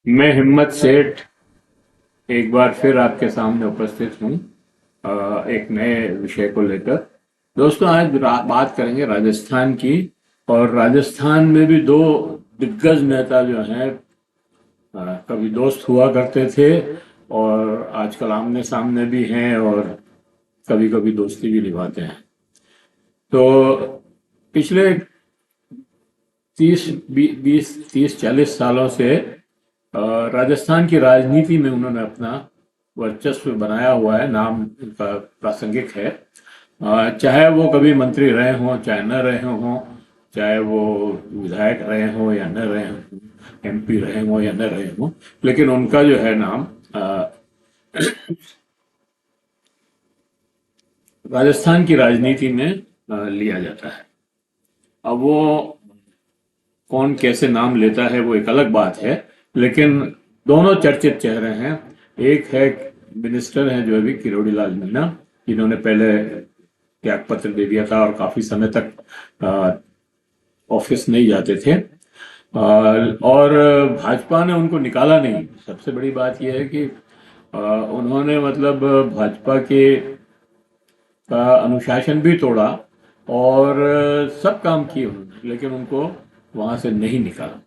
मैं हिम्मत सेठ एक बार फिर आपके सामने उपस्थित हूँ एक नए विषय को लेकर। दोस्तों, आज बात करेंगे राजस्थान की। और राजस्थान में भी दो दिग्गज नेता जो हैं, कभी दोस्त हुआ करते थे और आजकल आमने सामने भी हैं और कभी कभी दोस्ती भी निभाते हैं। तो पिछले 30 20 30 40 सालों से राजस्थान की राजनीति में उन्होंने अपना वर्चस्व बनाया हुआ है। नाम उनका प्रासंगिक है। चाहे वो कभी मंत्री रहे हों, चाहे न रहे हों, चाहे वो विधायक रहे हों या न रहे हों, एमपी रहे हों या न रहे हों, लेकिन उनका जो है नाम राजस्थान की राजनीति में लिया जाता है। अब वो कौन कैसे नाम लेता है वो एक अलग बात है, लेकिन दोनों चर्चित चेहरे हैं। एक है मिनिस्टर हैं जो अभी किरोड़ी लाल मीणा, जिन्होंने पहले त्यागपत्र दे दिया था और काफी समय तक ऑफिस नहीं जाते थे। और भाजपा ने उनको निकाला नहीं। सबसे बड़ी बात यह है कि उन्होंने मतलब भाजपा के का अनुशासन भी तोड़ा और सब काम किए उन्होंने, लेकिन उनको वहां से नहीं निकाला।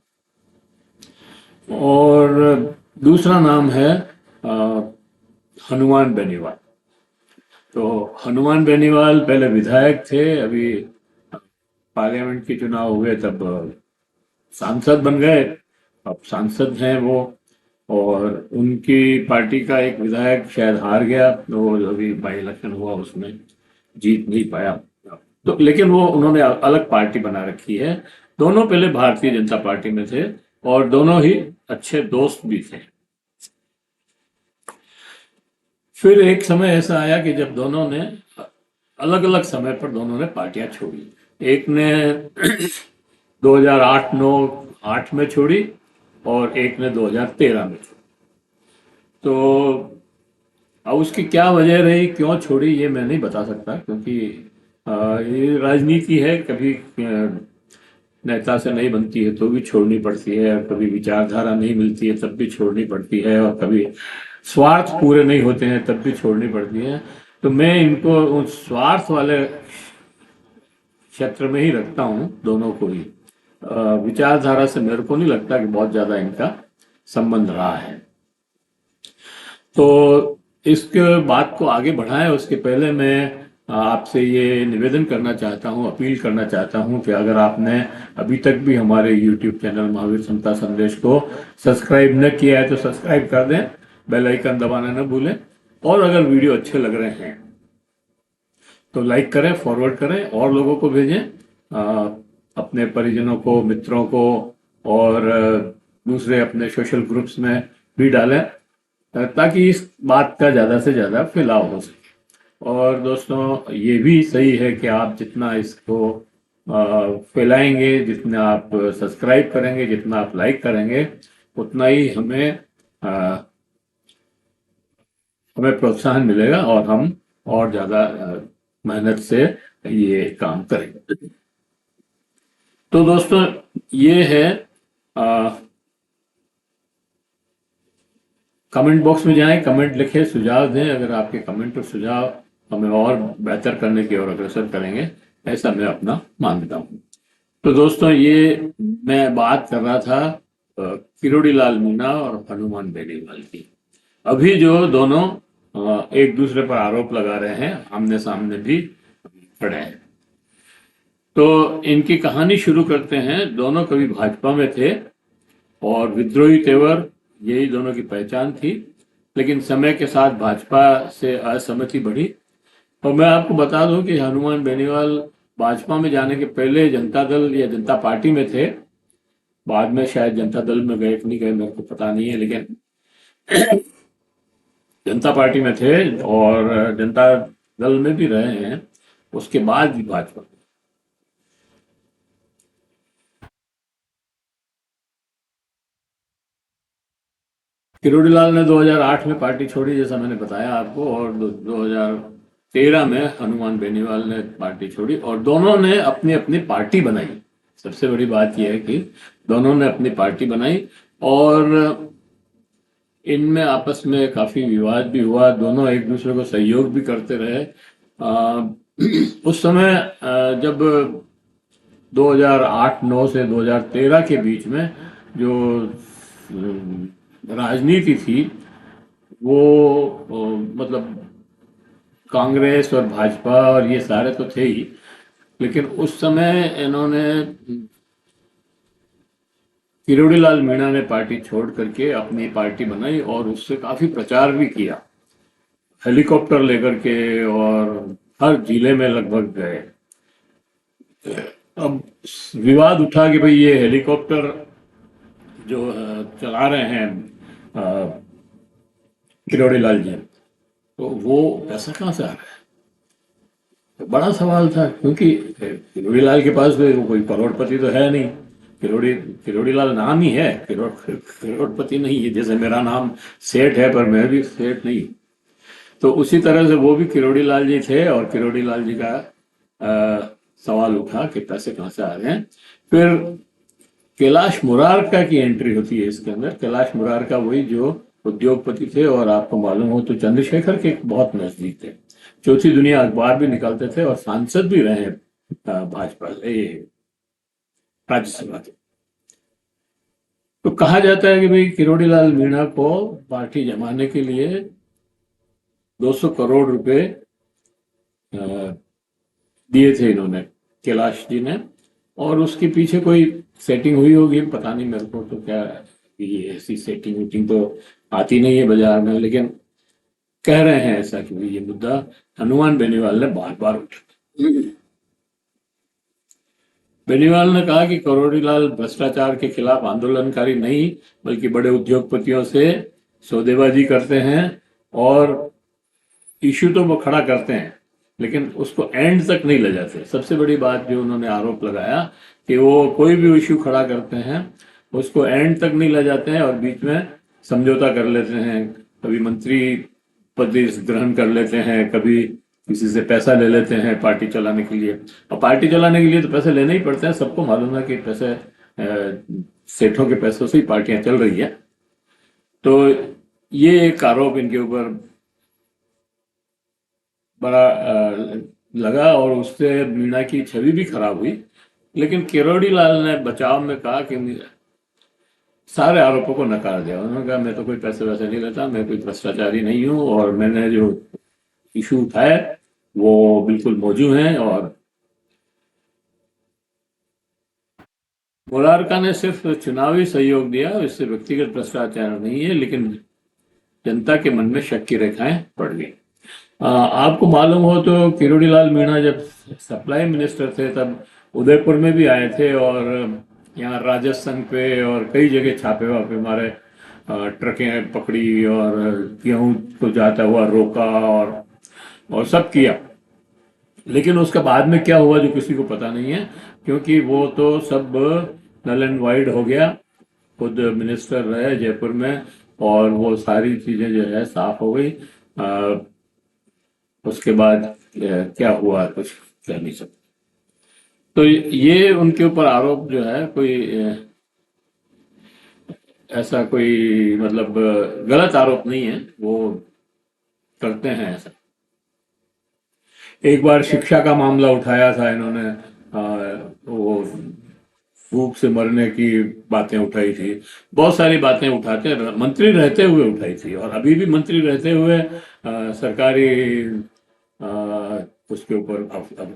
और दूसरा नाम है हनुमान बेनीवाल। तो हनुमान बेनीवाल पहले विधायक थे, अभी पार्लियामेंट के चुनाव हुए तब सांसद बन गए। अब सांसद हैं वो। और उनकी पार्टी का एक विधायक शायद हार गया, तो अभी बाई इलेक्शन हुआ उसमें जीत नहीं पाया। तो लेकिन वो उन्होंने अलग पार्टी बना रखी है। दोनों पहले भारतीय जनता पार्टी में थे और दोनों ही अच्छे दोस्त भी थे। फिर एक समय ऐसा आया कि जब दोनों ने अलग अलग समय पर दोनों ने पार्टियां छोड़ी। एक ने 2008-9-8 में छोड़ी और एक ने 2013 में छोड़ी। तो अब उसकी क्या वजह रही, क्यों छोड़ी, ये मैं नहीं बता सकता, क्योंकि ये राजनीति है। कभी नेता से नहीं बनती है तो भी छोड़नी पड़ती है, और कभी विचारधारा नहीं मिलती है तब भी छोड़नी पड़ती है, और कभी स्वार्थ पूरे नहीं होते हैं तब भी छोड़नी पड़ती है। तो मैं इनको उस स्वार्थ वाले क्षेत्र में ही रखता हूँ, दोनों को ही। विचारधारा से मेरे को नहीं लगता कि बहुत ज्यादा इनका संबंध रहा है। तो इस बात को आगे बढ़ाएं उसके पहले मैं आपसे ये निवेदन करना चाहता हूँ, अपील करना चाहता हूँ कि अगर आपने अभी तक भी हमारे YouTube चैनल महावीर समता संदेश को सब्सक्राइब न किया है तो सब्सक्राइब कर दें, बेल आइकन दबाना न भूलें। और अगर वीडियो अच्छे लग रहे हैं तो लाइक करें, फॉरवर्ड करें और लोगों को भेजें, अपने परिजनों को, मित्रों को, और दूसरे अपने सोशल ग्रुप्स में भी डालें, ताकि इस बात का ज़्यादा से ज़्यादा फैलाव हो सके। और दोस्तों, ये भी सही है कि आप जितना इसको फैलाएंगे, जितना आप सब्सक्राइब करेंगे, जितना आप लाइक करेंगे, उतना ही हमें प्रोत्साहन मिलेगा और हम और ज़्यादा मेहनत से ये काम करेंगे। तो दोस्तों, ये है, कमेंट बॉक्स में जाएं, कमेंट लिखें, सुझाव दें। अगर आपके कमेंट और सुझाव हमें और बेहतर करने की ओर अग्रसर करेंगे, ऐसा मैं अपना मानता हूँ। तो दोस्तों, ये मैं बात कर रहा था किरोड़ी लाल मीणा और हनुमान बेनीवाल की। अभी जो दोनों एक दूसरे पर आरोप लगा रहे हैं, आमने सामने भी खड़े हैं। तो इनकी कहानी शुरू करते हैं। दोनों कभी भाजपा में थे और विद्रोही तेवर यही दोनों की पहचान थी, लेकिन समय के साथ भाजपा से असहमति बढ़ी। और मैं आपको बता दूं कि हनुमान बेनीवाल भाजपा में जाने के पहले जनता दल या जनता पार्टी में थे। बाद में शायद जनता दल में गए कि नहीं गए मेरे को पता नहीं है, लेकिन जनता पार्टी में थे और जनता दल में भी रहे हैं, उसके बाद भी भाजपा। किरोड़ी लाल ने 2008 में पार्टी छोड़ी, जैसा मैंने बताया आपको, और 2013 में हनुमान बेनीवाल ने पार्टी छोड़ी और दोनों ने अपनी अपनी पार्टी बनाई। सबसे बड़ी बात यह है कि दोनों ने अपनी पार्टी बनाई। और इनमें आपस में काफी विवाद भी हुआ, दोनों एक दूसरे को सहयोग भी करते रहे। उस समय जब 2008-9 से 2013 के बीच में जो राजनीति थी वो मतलब कांग्रेस और भाजपा और ये सारे तो थे ही, लेकिन उस समय इन्होंने किरोड़ी लाल मीणा ने पार्टी छोड़ करके अपनी पार्टी बनाई और उससे काफी प्रचार भी किया, हेलीकॉप्टर लेकर के, और हर जिले में लगभग गए। अब विवाद उठा कि भाई ये हेलीकॉप्टर जो चला रहे हैं किरोड़ी लाल जी, तो वो पैसा कहाँ से आ रहा है, तो बड़ा सवाल था। क्योंकि किरोड़ी लाल के पास तो कोई करोड़पति तो है नहीं, किरोड़ी किरोड़ी लाल नाम ही है, करोड़पति नहीं है। जैसे मेरा नाम सेठ है पर मैं भी सेठ नहीं। तो उसी तरह से वो भी किरोड़ी लाल जी थे और किरोड़ी लाल जी का सवाल उठा कि पैसे कहाँ से आ रहे हैं। फिर कैलाश मुरारका की एंट्री होती है इसके अंदर। कैलाश मुरारका वही जो उद्योगपति थे और आपको मालूम हो तो चंद्रशेखर के बहुत नजदीक थे, चौथी दुनिया अखबार भी निकालते थे और सांसद भी रहे भाजपा से, ये राज्यसभा के। तो कहा जाता है कि भाई किरोड़ी लाल मीणा को पार्टी जमाने के लिए 200 करोड़ रुपए दिए थे इन्होंने, कैलाश जी ने। और उसके पीछे कोई सेटिंग हुई होगी, पता नहीं मेरे को तो, क्या ये ऐसी सेटिंग वूटिंग तो आती नहीं है बाजार में, लेकिन कह रहे हैं ऐसा कि ये मुद्दा हनुमान बेनीवाल ने बार बार उठाया। बेनीवाल ने कहा कि करोड़ीलाल भ्रष्टाचार के खिलाफ आंदोलनकारी नहीं बल्कि बड़े उद्योगपतियों से सौदेबाजी करते हैं, और इश्यू तो वो खड़ा करते हैं लेकिन उसको एंड तक नहीं ले जाते। सबसे बड़ी बात जो उन्होंने आरोप लगाया कि वो कोई भी इश्यू खड़ा करते हैं उसको एंड तक नहीं ले जाते हैं और बीच में समझौता कर लेते हैं, कभी मंत्री पद ग्रहण कर लेते हैं, कभी किसी से पैसा ले लेते हैं पार्टी चलाने के लिए। और पार्टी चलाने के लिए तो पैसे लेने ही पड़ते हैं, सबको मालूम है कि पैसे सेठों के पैसों से ही पार्टियां चल रही है। तो ये एक आरोप इनके ऊपर बड़ा लगा और उससे मीणा की छवि भी खराब हुई। लेकिन किरोड़ी लाल ने बचाव में कहा कि सारे आरोपों को नकार दिया। उन्होंने कहा मैं तो कोई पैसे वैसे नहीं लेता, मैं कोई भ्रष्टाचारी नहीं हूँ, और मैंने जो इशू उठाए वो बिल्कुल मौजूद हैं। और मुरारका ने सिर्फ चुनावी सहयोग दिया, इससे व्यक्तिगत भ्रष्टाचार नहीं है, लेकिन जनता के मन में शक की रेखाएं पड़ गई। आपको मालूम हो तो किरोड़ी लाल मीणा जब सप्लाई मिनिस्टर थे तब उदयपुर में भी आए थे और यहाँ राजस्थान पे और कई जगह छापे वापे मारे, ट्रकें पकड़ी और गेहूं को जाता हुआ रोका और सब किया। लेकिन उसका बाद में क्या हुआ जो किसी को पता नहीं है, क्योंकि वो तो सब नल एंड वाइड हो गया। खुद मिनिस्टर रहे जयपुर में और वो सारी चीजें जो है साफ हो गई। उसके बाद क्या हुआ कुछ कह नहीं सकते। तो ये उनके ऊपर आरोप जो है कोई ऐसा कोई मतलब गलत आरोप नहीं है, वो करते हैं ऐसा। एक बार शिक्षा का मामला उठाया था इन्होंने, वो भूख से मरने की बातें उठाई थी, बहुत सारी बातें उठाते मंत्री रहते हुए उठाई थी, और अभी भी मंत्री रहते हुए सरकारी उसके ऊपर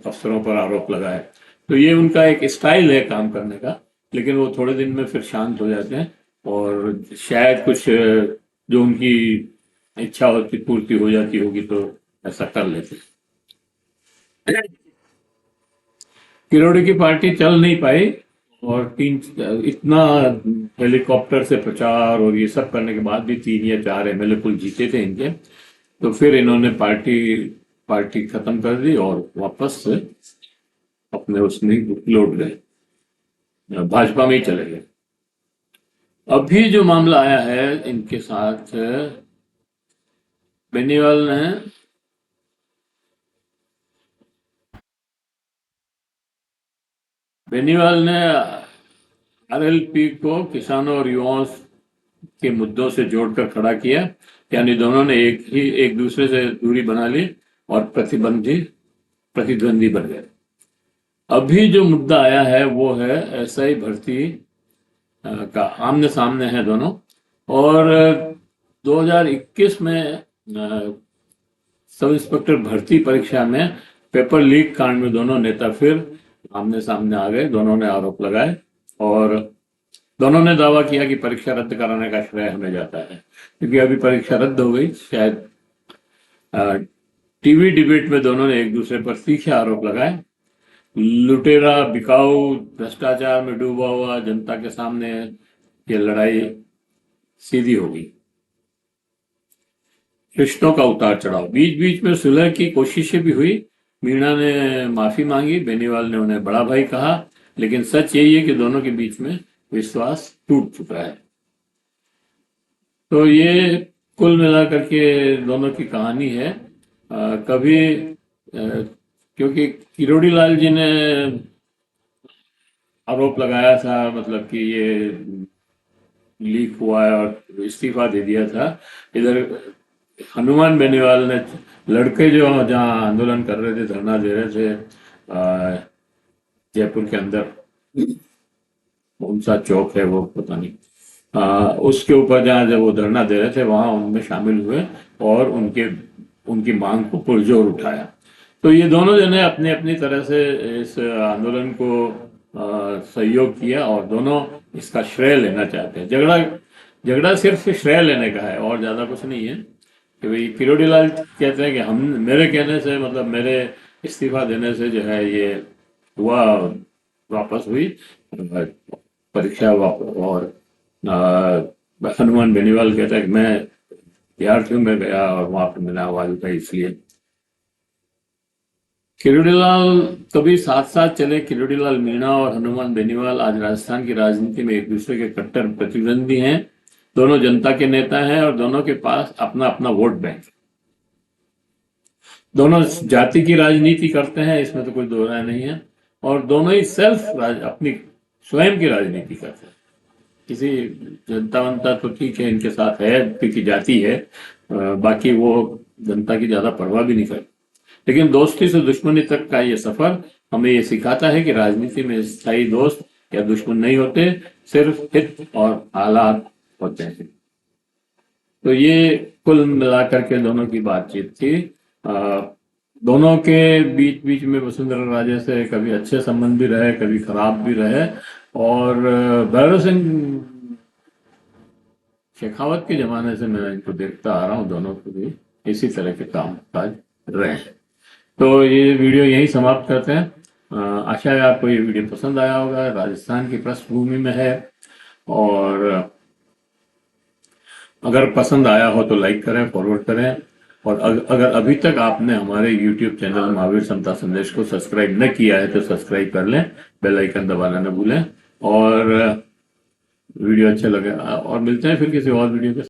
अफसरों पर आरोप लगाए। तो ये उनका एक स्टाइल है काम करने का, लेकिन वो थोड़े दिन में फिर शांत हो जाते हैं और शायद कुछ जो उनकी इच्छा होती पूर्ति हो जाती होगी तो ऐसा कर लेते हैं। किरोड़ी की पार्टी चल नहीं पाई और तीन इतना हेलीकॉप्टर से प्रचार और ये सब करने के बाद भी 3 या 4 एमएलए कुल जीते थे इनके। तो फिर इन्होंने पार्टी पार्टी खत्म कर दी और वापस से अपने उसमें लौट गए, भाजपा में ही चले गए। अभी जो मामला आया है इनके साथ, बेनीवाल ने आरएलपी को किसानों और युवाओं के मुद्दों से जोड़कर खड़ा किया, यानी दोनों ने एक दूसरे से दूरी बना ली और प्रतिद्वंदी बन गए। अभी जो मुद्दा आया है वो है एसआई भर्ती का, आमने सामने है दोनों। और 2021 में सब इंस्पेक्टर भर्ती परीक्षा में पेपर लीक कांड में दोनों नेता फिर आमने सामने आ गए। दोनों ने आरोप लगाए और दोनों ने दावा किया कि परीक्षा रद्द कराने का श्रेय हमें जाता है, क्योंकि अभी परीक्षा रद्द हो गई। शायद टीवी डिबेट में दोनों ने एक दूसरे पर तीखे आरोप लगाए। लुटेरा, बिकाऊ, भ्रष्टाचार में डूबा हुआ जनता के सामने ये लड़ाई सीधी होगी। रिश्तों का उतार चढ़ाव, बीच बीच में सुलह की कोशिशें भी हुई। मीणा ने माफी मांगी, बेनीवाल ने उन्हें बड़ा भाई कहा, लेकिन सच यही है कि दोनों के बीच में विश्वास टूट चुका है। तो ये कुल मिलाकर के दोनों की कहानी है। कभी क्योंकि किरोड़ी लाल जी ने आरोप लगाया था, मतलब कि ये लीक हुआ है, और इस्तीफा दे दिया था। इधर हनुमान बेनीवाल ने, लड़के जो जहाँ आंदोलन कर रहे थे, धरना दे रहे थे जयपुर के अंदर, कौन सा चौक है वो पता नहीं, उसके ऊपर जहाँ जब वो धरना दे रहे थे वहां उनमें शामिल हुए और उनकी मांग को पुरजोर उठाया। तो ये दोनों जने अपनी अपनी तरह से इस आंदोलन को सहयोग किया और दोनों इसका श्रेय लेना चाहते हैं। झगड़ा सिर्फ श्रेय लेने का है और ज्यादा कुछ नहीं है। कि भाई किरोड़ी लाल कहते हैं कि हम, मेरे कहने से, मतलब मेरे इस्तीफा देने से जो है ये हुआ, वापस हुई परीक्षा और हनुमान बेनीवाल कहता है कि मैं विद्यार्थियों में गया और वहां पर मैंने आवाज उठाई। इसलिए किरोड़ीलाल कभी साथ साथ चले। किरोड़ीलाल मीणा और हनुमान बेनीवाल आज राजस्थान की राजनीति में एक दूसरे के कट्टर प्रतिद्वंदी हैं। दोनों जनता के नेता हैं और दोनों के पास अपना अपना वोट बैंक। दोनों जाति की राजनीति करते हैं, इसमें तो कोई दो राय नहीं है। और दोनों ही अपनी स्वयं की राजनीति करते हैं। किसी जनता वंता तो ठीक है, इनके साथ है क्योंकि जाति है, बाकी वो जनता की ज्यादा परवाह भी नहीं करते। लेकिन दोस्ती से दुश्मनी तक का ये सफर हमें ये सिखाता है कि राजनीति में स्थायी दोस्त या दुश्मन नहीं होते, सिर्फ हित और हालात होते हैं। तो ये कुल मिलाकर के दोनों की बातचीत थी। दोनों के बीच बीच में वसुंधरा राजे से कभी अच्छे संबंध भी रहे, कभी खराब भी रहे। और भैरव सिंह शेखावत के जमाने से मैं इनको देखता आ रहा हूँ, दोनों को भी इसी तरह के काम काज रहे हैं। तो ये वीडियो यही समाप्त करते हैं। आशा है आपको ये वीडियो पसंद आया होगा। राजस्थान की पृष्ठभूमि में है, और अगर पसंद आया हो तो लाइक करें, फॉरवर्ड करें। और अगर अभी तक आपने हमारे YouTube चैनल महावीर समता संदेश को सब्सक्राइब न किया है तो सब्सक्राइब कर लें, बेल आइकन दबाना न भूलें। और वीडियो अच्छा लगे और मिलते हैं फिर किसी और वीडियो के